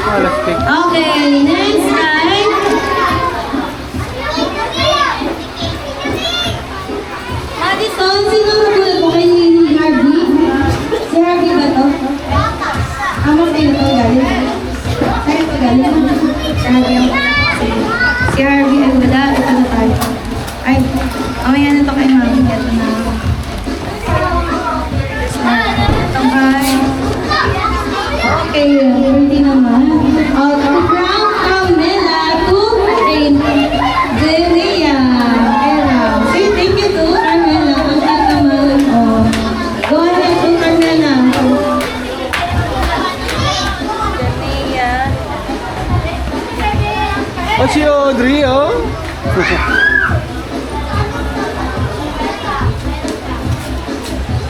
Plastic. Okay, next time. Madison, sino matulad mo kay Harvey? Si Harvey ba to? Amo kayo to galing? Sa'yo to galing? Si Harvey ang si Harvey ay wala. Ito na tayo. Ay, mamaya na to kay Mami. Ito na. Ito kay... Okay, hindi naman. From Camila to Delia. Say thank you to Carmela. Ang naman. Oh. Go ahead to Carmela. Delia. Oh, si Audrey, oh.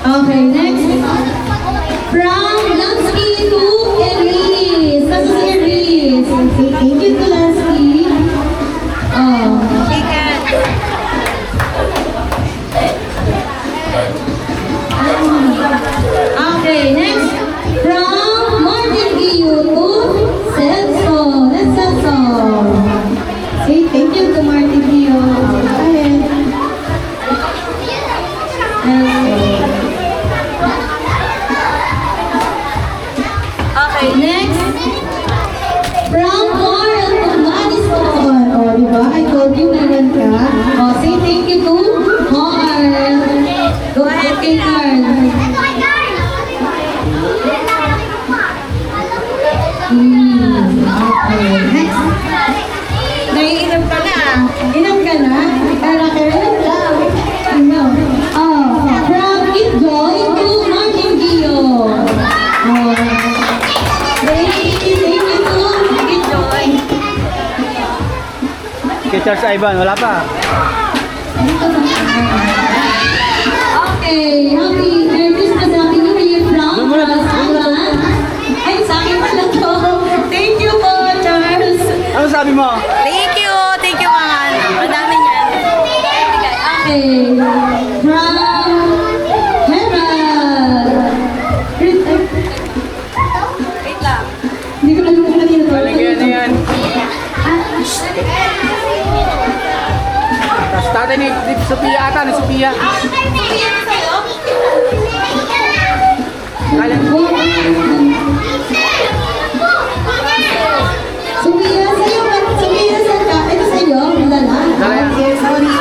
Okay, next. From Lansky to Elise. This is Elise. Say thank you to Lansky. Oh. Okay, next. From Martin Guillo to Celso. That's Celso. Say thank you to Martin Guillo. Go ahead. Okay, next. From Carl to Madison. Oh, di ba? I told you meron ka. Oh, say thank you to Carl. Go ahead kay Carl. Okay, next. Naiinom ka na. Inom ka na? Para kayo lang. Inom. Oh, from Kid Joy to Martin Guillo. Oh. Thank you to Kid Joy. Kay Charles Ivan, wala pa. Okay, happy Merry Christmas, Happy New Year from Rosanna. Ay, sa akin pala to. Thank you po, Charles. Ano sabi mo? Thank you mga madami niyan. Okay, from Herald. Wait lang. Hindi ko alam kung kanino to. Baligyan na yan. Tapos tatay ni Sophia ata, ni Sophia. Kala- Sophia, sa'yo ba? Sophia, saan ka? Ito sa'yo? Dala? Dala yan. Okay, sorry.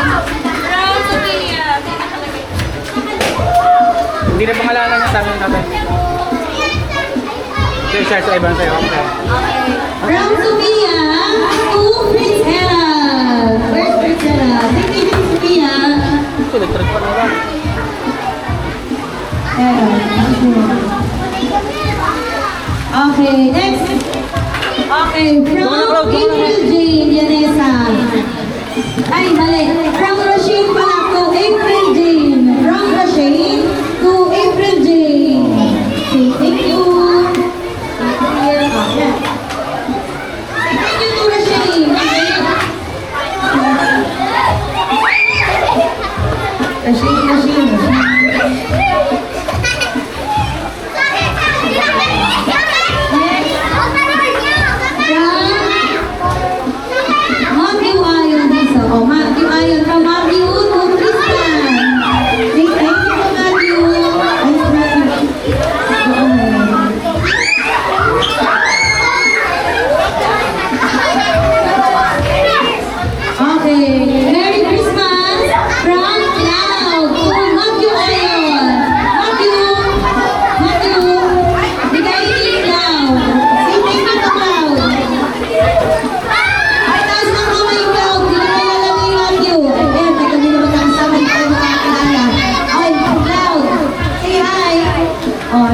Hindi na pangalanan niya sa amin tatay. Kay Charles Ivan sa'yo. Okay. From Sophia to Prince Herald. Where's Prince Herald? Thank you, Sophia. Ito, electric pa na lang. Okay, next. Okay, from April Jane Yanesa. Ay, mali. From Rasheen pala to April Jane. From Rasheen to April Jane. Say thank you. Thank you to Rasheen. Rasheen. Matthew Ayon dito. Oh, Matthew Ayon from Matthew to Tristan. Say thank you to Matthew. Okay. Merry Christmas from Cloud to Matthew Ayon. Matthew. Bigay ni Cloud. Say thank you to Cloud. Ay, taas ng kamay, Cloud. Hindi ko kilala ni Matthew. Ayan, teka, hindi naman nakasama. Hindi ko makakilala. Ay, Cloud. Say hi. Oh,